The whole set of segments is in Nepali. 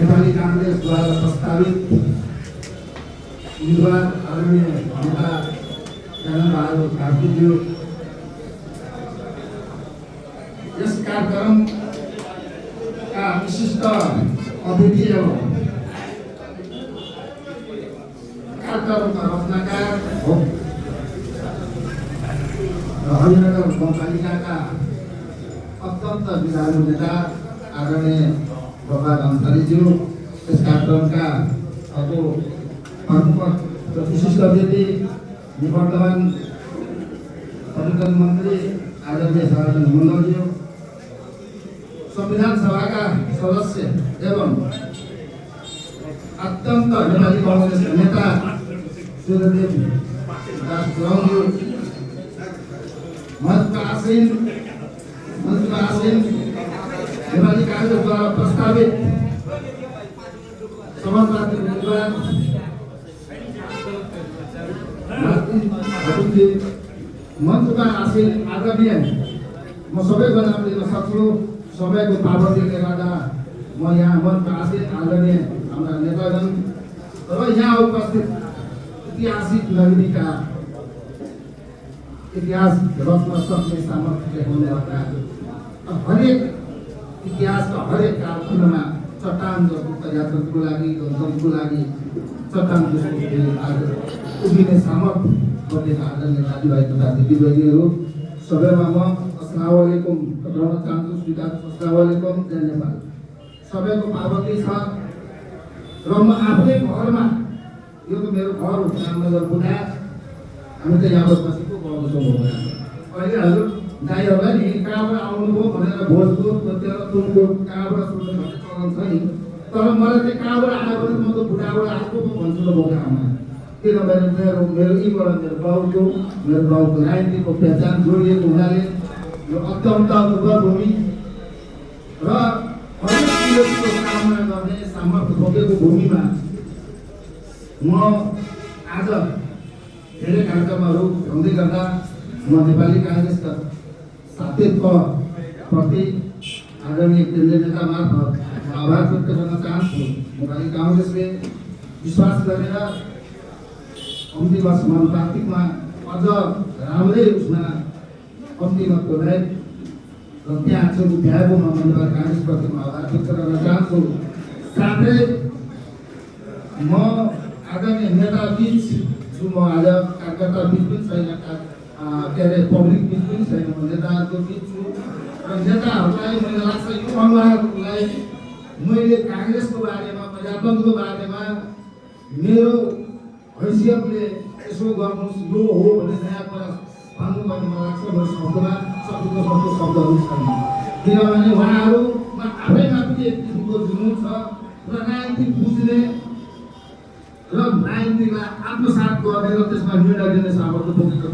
नेपाली काङ्ग्रेसद्वारा प्रस्तावित उम्मेदवार आदरणीय नेता ज्ञानबहादुर कार्कीज्यू यस कार्यक्रमका विशिष्ट अतिथि एवं कार्यक्रमका रचनाकार हरिनगर गाउँपालिकाका अत्यन्त विधायक नेता आदरणीय प्रभात अन्सारीज्यू, यस कार्यक्रमका प्रमुख विशिष्ट अतिथि निवर्तमान पर्यटन मन्त्री आदरणीय सनातन मण्डलज्यू, संविधान सभाका सदस्य एवं अत्यन्त नेपाली काङ्ग्रेसका नेता सूर्यदेव दास गुरुङज्यू, मञ्चमा आसीन नेपाली काङ्ग्रेसद्वारा प्रस्तावित समाजवादी उम्मेदवार मञ्चमा आसीन आदरणीय म सबैको नाम लिन सक्छु, सबैको पाबन्दीले गर्दा म यहाँ मञ्चमा आसीन आदरणीय हाम्रा नेतागण र यहाँ उपस्थित ऐतिहासिक नगरीका इतिहास रच्न सक्ने सामर्थ्य देखाउनेका हरेक इतिहासका हरेक कालखण्डमा चट्टान जस्तो यात्राको लागि गन्तव्यको लागि चट्टान जस्तो उभिने सामर्थ्य बनेका आदरणीय दाजुभाइ तथा दिदीबहिनीहरू सबैमा म अस्सलामु अलैकुम भन्न चाहन्छु। स्वीकार अस्सलामु अलैकुम, जय नेपाल। सबैको पाबन्दी छ र म आफ्नै घरमा, यो त मेरो घर हो रामनगर बुढा, हामी त यहाँबाट बसेको गाउँको हो। अहिले हजुर दाइहरूलाई नि कहाँबाट आउनुभयो भनेर भोजपुर खोजेर तुमको कहाँबाट सोध्नु भन्ने चलन छ नि, तर मलाई चाहिँ कहाँबाट आयो भने म त बुढाबाट आएको पो भन्छु त बोकामा, किनभने मेरो यीबाट मेरो बाउको राजनीतिको पहिचान जोडिएको हुनाले यो अत्यन्त उर्वरभूमि र हरेक चिजको सामना गर्ने सामर्थ्य बोकेको भूमिमा म आज धेरै कार्यक्रमहरू हुँदै गर्दा म नेपाली काङ्ग्रेसका साथीत्वप्रति आदरणीय केन्द्रीय नेता मार्फत आभार व्यक्त गर्न चाहन्छु। नेपाली काङ्ग्रेसले विश्वास गरेर अन्तिम समानुपातिकमा अझ राम्रै उसमा अन्तिमको ल्याए र त्यहाँ चाहिँ भ्याएको म नेपाली काङ्ग्रेसप्रति म आभार व्यक्त गर्न चाहन्छु। साथै म आदरणीय नेता बिच छु, म आज कार्यकर्ता बिच पनि छैन, के अरे पब्लिक बिच पनि छैन, म नेताहरूको बिच छु र नेताहरूलाई मलाई लाग्छ यो अनुहारलाई मैले काङ्ग्रेसको बारेमा प्रजातन्त्रको बारेमा मेरो हैसियतले यसो गर्नुहोस् यो हो भने नयाँ कुरा भन्नुपर्ने मलाई लाग्छ। मेरो शब्दमा शब्दहरू छैन, किनभने उहाँहरूमा आफैमा पनि एक किसिमको जुनून छ र राजनीति बुझ्ने र राजनीतिलाई आत्मसात गर्ने र त्यसमा निर्णय लिने सामर्थ्य बोकेको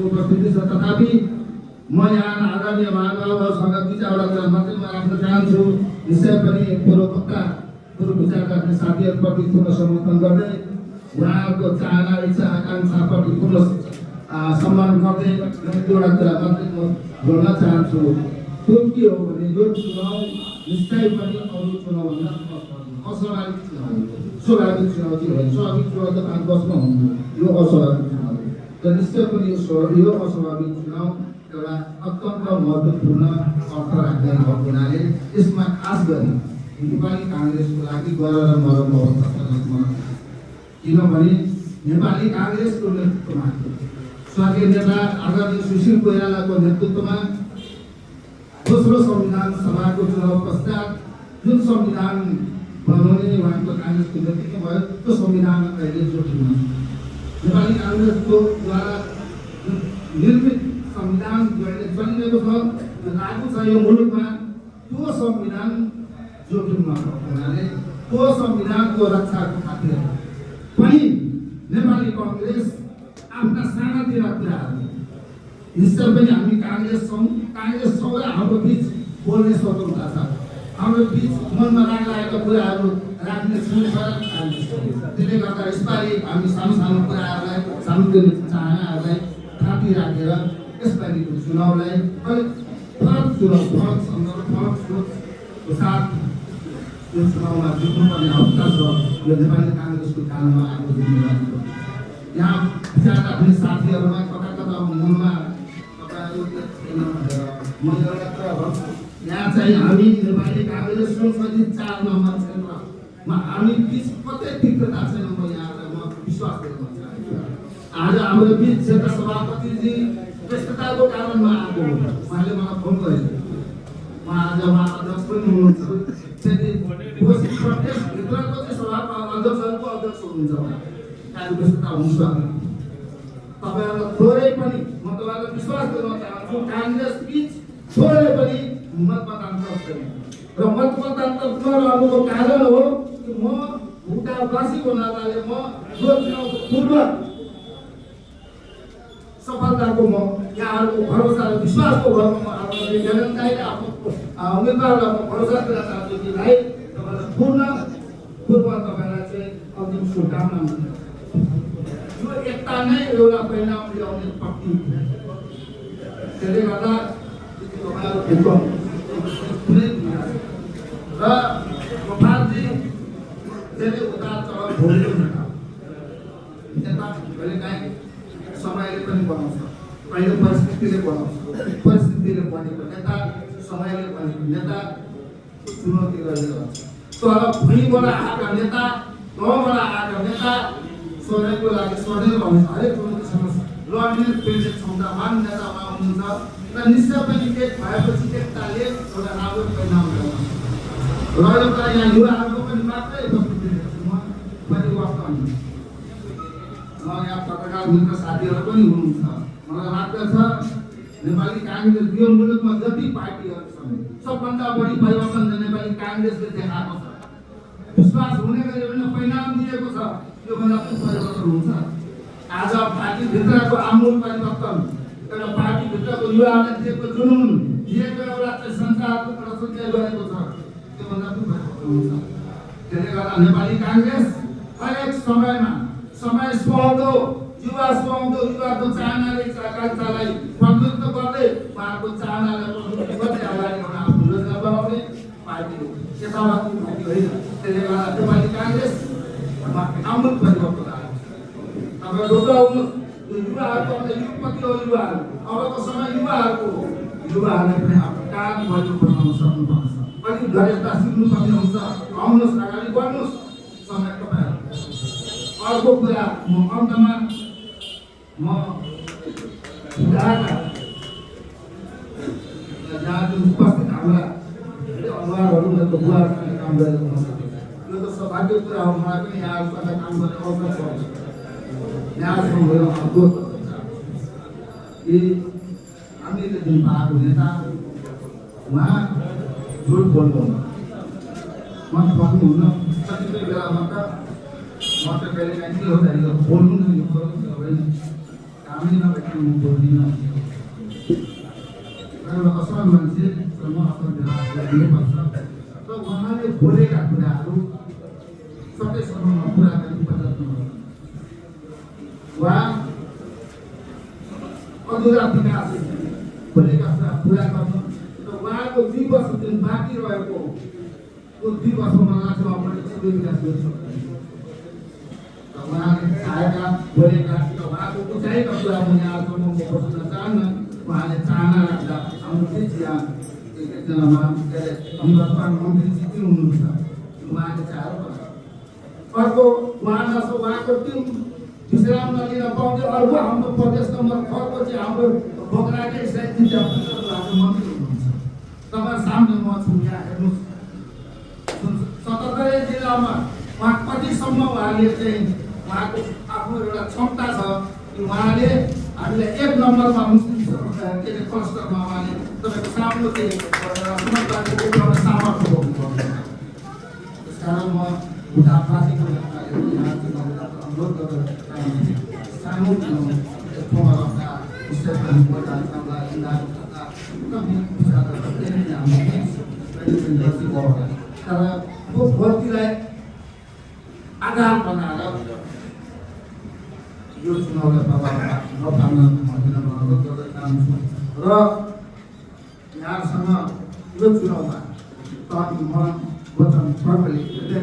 उपस्थिति छ। तथापि म यहाँ आदरणीय महानुभावहरूसँग दुई चारवटा कुरा मात्रै म राख्न चाहन्छु। निश्चय पनि पूर्व विचार गर्ने साथीहरूप्रति पूर्ण समर्थन गर्दै उहाँहरूको चाहना इच्छा आकाङ्क्षाप्रति पूर्ण सम्मान गर्दै दुईवटा कुरा मात्रै म जोड्न चाहन्छु। त्यो के हो भने यो चुनाव निश्चय पनि अरू चुनावभन्दा अस्वाभाविक चुनाव हो। स्वाभाविक चुनाव चाहिँ होइन, स्वाभाविक चुनाव त 5 वर्षमा हुन्थ्यो, यो अस्वाभाविक चुनाव हो। र निश्चय पनि यो अस्वाभाविक चुनाव एउटा अत्यन्त महत्त्वपूर्ण अर्थ राख्ने भएको हुनाले यसमा खास गरी नेपाली काङ्ग्रेसको लागि गरेर मरको अवस्था छ। किनभने नेपाली काङ्ग्रेसको नेतृत्वमा स्वर्गीय नेता आदरणीय सुशील कोइरालाको नेतृत्वमा दोस्रो संविधान सभाको चुनाव पश्चात जुन संविधान बनाउने उहाँको काङ्ग्रेसको नेतृत्व भयो, त्यो संविधान अहिले जोडिनु नेपाली काङ्ग्रेसको द्वारा निर्मित संविधान अहिले चलिरहेको छ, लागू छ यो मुलुकमा, त्यो संविधान जोखिममा हुनाले त्यो संविधानको रक्षाको खातिर पनि नेपाली काङ्ग्रेस आफ्ना सानातिना कुराहरू निश्चय पनि हामी काङ्ग्रेस छौँ र हाम्रो बिच बोल्ने स्वतन्त्रता छ, हाम्रो बिच मनमा लागेका कुराहरू राख्ने छुट छ काङ्ग्रेस। त्यसले गर्दा यसपालि हामी सानो कुराहरूलाई सामुदायिक चाहनाहरूलाई थापी राखेर यसपालिको चुनावलाई अलिक फरक सन्दर्भ फरक सोचको साथ यो चुनावमा जित्नुपर्ने अवकाश र यो नेपाली काङ्ग्रेसको कालमा आएको जिम्मेवारी हो। यहाँ विचारका हुने साथीहरूमा कता कता मूलमा तपाईँहरू छैन भनेर म एउटा कुरा भन्छु। यहाँ चाहिँ हामी नेपाली काङ्ग्रेस संसदीय 4 नम्बर क्षेत्रमा हामी बिच कतै तिक्तता छैन। म यहाँलाई म विश्वास गर्न चाहन्छु। आज हाम्रो बिच क्षेत्र सभापतिजी व्यस्तताको कारणमा आएको हो। उहाँले मलाई फोन गरेको आज उहाँ अध्यक्ष पनि हुनुहुन्छ। घोषित प्रदेशभित्रको चाहिँ सभाको अध्यक्षहरूको अध्यक्ष हुनुहुन्छ उहाँ। कार्य व्यस्तता हुन्छ। तपाईँहरूलाई थोरै पनि म तपाईँलाई विश्वास गर्न चाहन्छु काङ्ग्रेस बिच थोरै पनि मतमतान्तर छैन र मतमतान्तर नरहनुको कारण हो कि म भुटावासीको नाताले म यो चुनावको पूर्व सफलताको म यहाँहरूको भरोसा र विश्वासको भरमा म आफ्नो जनतालाई आफ्नो उम्मेदवारलाई म भरोसा दिन चाहन्छु कि भाइ तपाईँलाई पूर्ण तपाईँलाई चाहिँ अन्तिम शुभकामना हुन्छ। यो एकता नै एउटा परिणाम ल्याउने शक्ति हो। त्यसले गर्दा तपाईँहरू र गोपालजी धेरै उतार चढाव भोग्यो नेता कहिलेकाहीँ समयले पनि बनाउँछ, कहिले परिस्थितिले बनाउँछ। परिस्थितिले बनेको नेता, समयले बनेको नेता चुनौती गरिरहन्छ। तर भुइँबाट आएका नेता, गाउँबाट आएका नेता स्वयंको लागि स्वयं रहन्छ। हरेक चुनौतीसँग लड्ने प्रेरित क्षमतावान नेता उहाँ हुनुहुन्छ र निश्चय पनि एक भएपछि एकताले एउटा राम्रो परिणाम ल्याउँछ। र एउटा यहाँ युवाहरूको पनि मात्रै उपस्थिति देख्छु म परिवर्तन। यहाँ पत्रकार मित्र साथीहरू पनि हुनुहुन्छ। मलाई लाग्दछ नेपाली काङ्ग्रेस यो मुलुकमा जति पार्टीहरू छन् सबभन्दा बढी परिवर्तन नेपाली काङ्ग्रेसले देखाएको छ। विश्वास हुने गरी परिणाम दिएको छ। योभन्दा पनि परिवर्तन हुन्छ। आज पार्टीभित्रको आमूल परिवर्तन, एउटा पार्टीभित्रको युवाहरूले दिएको जुनुन, दिएको एउटा चाहिँ सञ्चारको प्रसङ्ग गरेको छ। त्योभन्दा पनि परिवर्तन हुन्छ। त्यसले गर्दा नेपाली काङ्ग्रेस हरेक समयमा समय सुहाउँदो, युवा सुहाउँदो, युवाको चाहनाले आकाङ्क्षालाई प्रज्वलित गर्दै उहाँको चाहनालाई प्रज्वलित गर्दै अगाडि एउटा आफ्नो योजना बनाउने पार्टी हो। यथावत पार्टी होइन। त्यसले गर्दा नेपाली काङ्ग्रेस आमूल परिवर्तन आएको छ। तपाईँ ढुक्क हुनुहोस्। यो युवाहरूको युगपति हो युवाहरू। अबको समय युवाहरूको हो। युवाहरूले पनि आफ्नो काम बलियो बनाउन सक्नुपर्छ। अलिक गरेता सिक्नुपर्ने हुन्छ। आउनुहोस्, अगाडि बढ्नुहोस्। समय तपाईँहरू। अर्को कुरा म अन्तमा म जहाँ जुन उपस्थित हाम्रा अनुहारहरू बुवाहरूसँग काम गरेको हुन्छ। यो त सौभाग्य कुरा हो। मलाई पनि यहाँहरूसँग काम गर्ने अवसर पर्छ। यहाँसँग मेरो अनुरोध कि हामीले जुन पाएको नेता उहाँ झुट बोल्नुहुन्न, मन पक्नुहुन्न। कतिपय बेलामा त म त कहिलेकाहीँ के हो त बोल्नु नि होइन, कामै नभएको म बोल्दिनँ। एउटा असल मान्छे म असल व्यवहार दिनुपर्छ। र उहाँले बोलेका कुराहरू सबै समयमा पुरा गर्ने प्रयत्न गर्नु। उहाँ अधुरा विकास बोलेका कुरा पुरा गर्नु र उहाँको 2 वर्ष जुन बाँकी रहेको त्यो 2 वर्षमा लाग्छ उहाँले सबै विकास गर्न सक्नुहुन्छ। उहाँले चाहेका बोलेका उहाँको उचाइका कुरा म यहाँसम्म म बस्न चाहन्न। उहाँले चाहना राख्दा हाम्रो बिच यहाँ एकजनामा निवर्तमान मन्त्रीजी पनि हुनुहुन्छ। उहाँले चाहेर अर्को उहाँ जस्तो उहाँको टिम विश्राम नलिन पाउँदै अर्को हाम्रो प्रदेश नम्बर 6 को चाहिँ हाम्रो बोक्राकै सैनिक हाम्रो मन्त्री हुनुहुन्छ। तपाईँ सामने म छु। यहाँ हेर्नुहोस् 77 जिल्लामा उहाँ कतिसम्म उहाँले चाहिँ उहाँको आफ्नो एउटा क्षमता छ कि उहाँले हामीलाई 1 नम्बरमा मुस्लिम के अरे क्लस्टरमा उहाँले तपाईँको सामने चाहिँ एउटा सामर्थ्य बोक्नुपर्छ। त्यस कारण म भुटावासीको अनुरोध गरेर सानो फोरमका विषयमा तर त्यो गल्तीलाई आधार बनाएर यो चुनावलाई प्रभाव नपार्न अनुरोध गर्दै चाहन्छु। र यहाँसँग यो चुनावमा तन मन वचन प्रभुले एउटा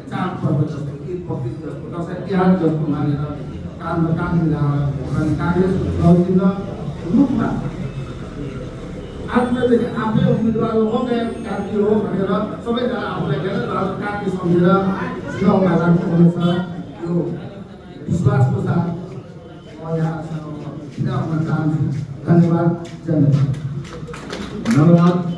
चाडपर्व जस्तो ईद बकरिद जस्तो दसैँ तिहार जस्तो मानेर कानमा कान मिलाएर भोट काङ्ग्रेस लौकिन रूपमा आफूले आफै उम्मेदवार हो कार्की हो भनेर सबैजना आफूलाई धेरै कार्की सम्झेर चुनावमा जानुपर्नेछ। यो विश्वासको साथ म यहाँसँग विदा हुन चाहन्छु। धन्यवाद। धन्यवाद।